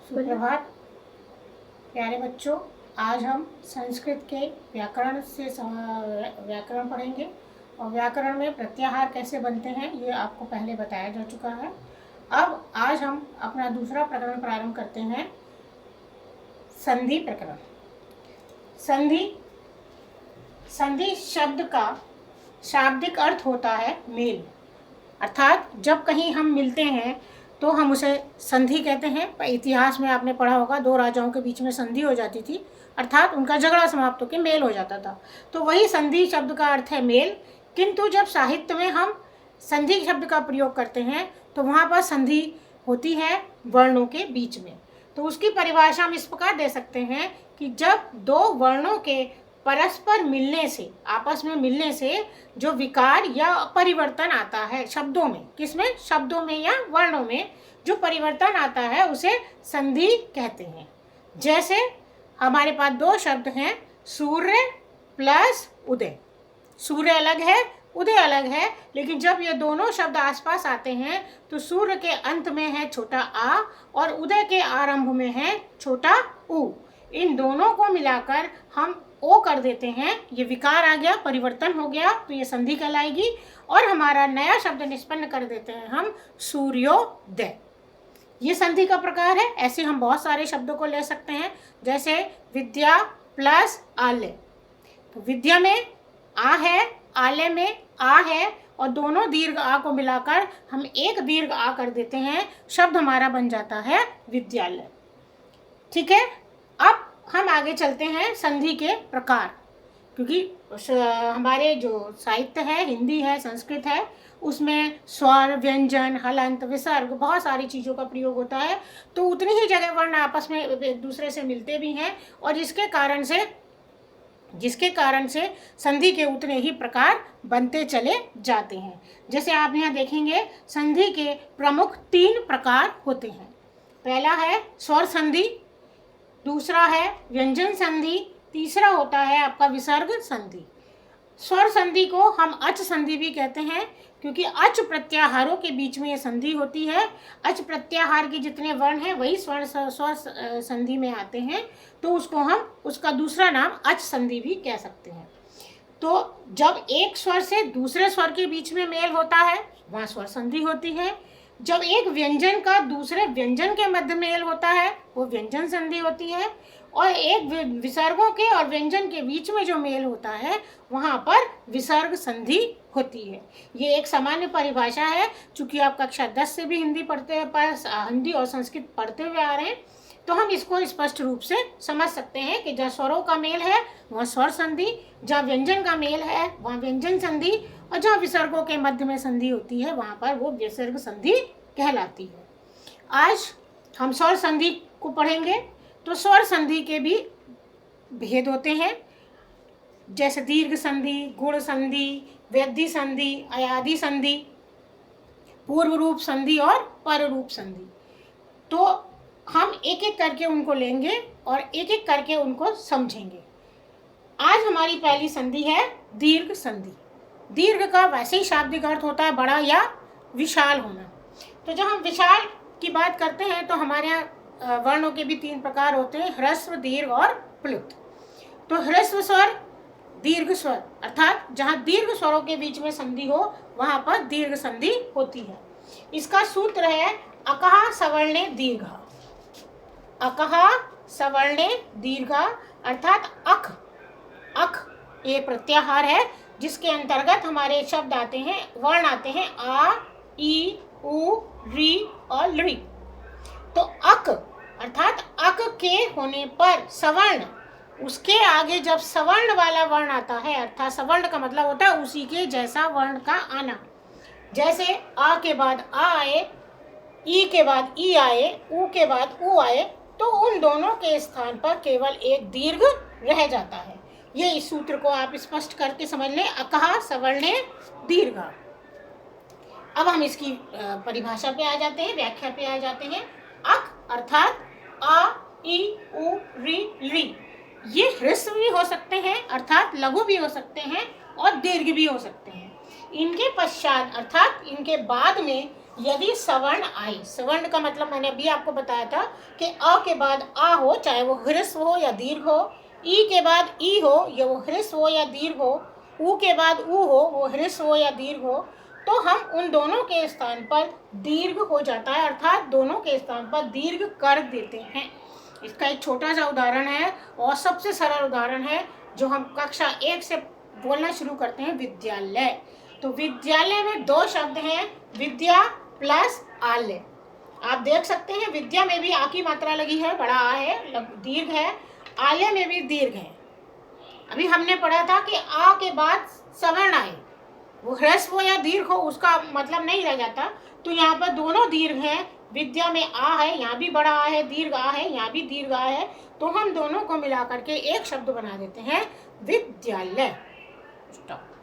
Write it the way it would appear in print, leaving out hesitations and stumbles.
सुप्रभात प्यारे बच्चों। आज हम संस्कृत के व्याकरण पढ़ेंगे और व्याकरण में प्रत्याहार कैसे बनते हैं ये आपको पहले बताया जा चुका है। अब आज हम अपना दूसरा प्रकरण प्रारंभ करते हैं, संधि प्रकरण। संधि शब्द का शाब्दिक अर्थ होता है मेल, अर्थात जब कहीं हम मिलते हैं तो हम उसे संधि कहते हैं। इतिहास में आपने पढ़ा होगा, दो राजाओं के बीच में संधि हो जाती थी, अर्थात उनका झगड़ा समाप्त होकर मेल हो जाता था। तो वही संधि शब्द का अर्थ है मेल। किंतु जब साहित्य में हम संधि शब्द का प्रयोग करते हैं तो वहाँ पर संधि होती है वर्णों के बीच में। तो उसकी परिभाषा हम इस प्रकार दे सकते हैं कि जब दो वर्णों के परस्पर मिलने से, आपस में मिलने से जो विकार या परिवर्तन आता है शब्दों में, किसमें, शब्दों में या वर्णों में जो परिवर्तन आता है उसे संधि कहते हैं। जैसे हमारे पास दो शब्द हैं, सूर्य प्लस उदय। सूर्य अलग है, उदय अलग है, लेकिन जब ये दोनों शब्द आसपास आते हैं तो सूर्य के अंत में है छोटा आ और उदय के आरंभ में है छोटा उ। इन दोनों को मिलाकर हम ओ कर देते हैं, ये विकार आ गया, परिवर्तन हो गया, तो ये संधि कहलाएगी। और हमारा नया शब्द निष्पन्न कर देते हैं हम सूर्योदय। ये संधि का प्रकार है। ऐसे हम बहुत सारे शब्दों को ले सकते हैं, जैसे विद्या प्लस आलय। तो विद्या में आ है, आलय में आ है, और दोनों दीर्घ आ को मिलाकर हम एक दीर्घ आ कर देते हैं, शब्द हमारा बन जाता है विद्यालय। ठीक है, अब हम आगे चलते हैं संधि के प्रकार, क्योंकि हमारे जो साहित्य है, हिंदी है, संस्कृत है, उसमें स्वर, व्यंजन, हलंत, विसर्ग, बहुत सारी चीज़ों का प्रयोग होता है। तो उतनी ही जगह वर्ण आपस में एक दूसरे से मिलते भी हैं, और जिसके कारण से संधि के उतने ही प्रकार बनते चले जाते हैं। जैसे आप यहाँ देखेंगे, संधि के प्रमुख 3 प्रकार होते हैं। पहला है स्वर संधि, दूसरा है व्यंजन संधि, तीसरा होता है आपका विसर्ग संधि। स्वर संधि को हम अच संधि भी कहते हैं, क्योंकि अच प्रत्याहारों के बीच में ये संधि होती है। अच प्रत्याहार के जितने वर्ण हैं वही स्वर संधि में आते हैं, तो उसको हम, उसका दूसरा नाम अच संधि भी कह सकते हैं। तो जब एक स्वर से दूसरे स्वर के बीच में मेल होता है वहाँ स्वर संधि होती है। जब एक व्यंजन का दूसरे व्यंजन के मध्य मेल होता है वो व्यंजन संधि होती है, और एक विसर्गों के और व्यंजन के बीच में जो मेल होता है वहाँ पर विसर्ग संधि होती है। ये एक सामान्य परिभाषा है। चूँकि आप कक्षा 10 से भी हिंदी और संस्कृत पढ़ते हुए आ रहे हैं, तो हम इसको स्पष्ट रूप से समझ सकते हैं कि जहाँ स्वरों का मेल है वहाँ स्वर संधि, जहाँ व्यंजन का मेल है वहाँ व्यंजन संधि, और जहाँ विसर्गों के मध्य में संधि होती है वहाँ पर वो विसर्ग संधि कहलाती है। आज हम स्वर संधि को पढ़ेंगे। तो स्वर संधि के भी भेद होते हैं, जैसे दीर्घ संधि, गुण संधि, वृद्धि संधि, अयादि संधि, पूर्व रूप संधि और पर रूप संधि। तो हम एक एक करके उनको लेंगे और एक एक करके उनको समझेंगे। आज हमारी पहली संधि है दीर्घ संधि। दीर्घ का वैसे ही शाब्दिक अर्थ होता है बड़ा या विशाल होना। तो जब हम विशाल की बात करते हैं तो हमारे यहाँ वर्णों के भी 3 प्रकार होते हैं, ह्रस्व, दीर्घ और प्लुत। तो ह्रस्व स्वर, दीर्घ स्वर, अर्थात जहाँ दीर्घ स्वरों के बीच में संधि हो वहाँ पर दीर्घ संधि होती है। इसका सूत्र है अकहा सवर्णे दीर्घ। अकहा सवर्णे दीर्घ अर्थात अख ये प्रत्याहार है, जिसके अंतर्गत हमारे शब्द आते हैं, वर्ण आते हैं आ, ई, उ, री और लृ। तो अक अर्थात अक के होने पर सवर्ण, उसके आगे जब सवर्ण वाला वर्ण आता है, अर्थात सवर्ण का मतलब होता है उसी के जैसा वर्ण का आना। जैसे आ के बाद आ आए, ई के बाद ई आए, उ के बाद उ आए, तो उन दोनों के स्थान पर केवल एक दीर्घ रह जाता है। ये इस सूत्र को आप स्पष्ट करके समझ लें, अकहा सवर्णे दीर्घ। अब हम इसकी परिभाषा पे आ जाते हैं, व्याख्या पे आ जाते हैं। अक अर्थात आ, ई, उ, री, लृ। ये ह्रस्व भी हो सकते हैं, अर्थात लघु भी हो सकते हैं, और दीर्घ भी हो सकते हैं। इनके पश्चात अर्थात इनके बाद में यदि सवर्ण आए, सवर्ण का मतलब मैंने अभी आपको बताया था कि अ के बाद आ हो, चाहे वो ह्रस्व हो या दीर्घ हो, ई के बाद ई हो, या वो ह्रस्व हो या दीर्घ हो, ऊ के बाद ऊ हो, वो ह्रस्व हो या दीर्घ हो, तो हम उन दोनों के स्थान पर दीर्घ हो जाता है, अर्थात दोनों के स्थान पर दीर्घ कर देते हैं। इसका एक छोटा सा उदाहरण है और सबसे सरल उदाहरण है जो हम कक्षा 1 से बोलना शुरू करते हैं, विद्यालय। तो विद्यालय में दो शब्द हैं, विद्या प्लस आल्य। आप देख सकते हैं विद्या में भी आ की मात्रा लगी है, बड़ा आ है, दीर्घ है, आल्य में भी दीर्घ है। अभी हमने पढ़ा था कि आ के बाद सवर्ण आए, वो ह्रस्व हो या दीर्घ हो उसका मतलब नहीं रह जाता, तो यहाँ पर दोनों दीर्घ हैं। विद्या में आ है, यहाँ भी बड़ा आ है, दीर्घ आ है, यहाँ भी दीर्घ आ है, तो हम दोनों को मिला करके एक शब्द बना देते हैं, विद्यालय। स्टॉप।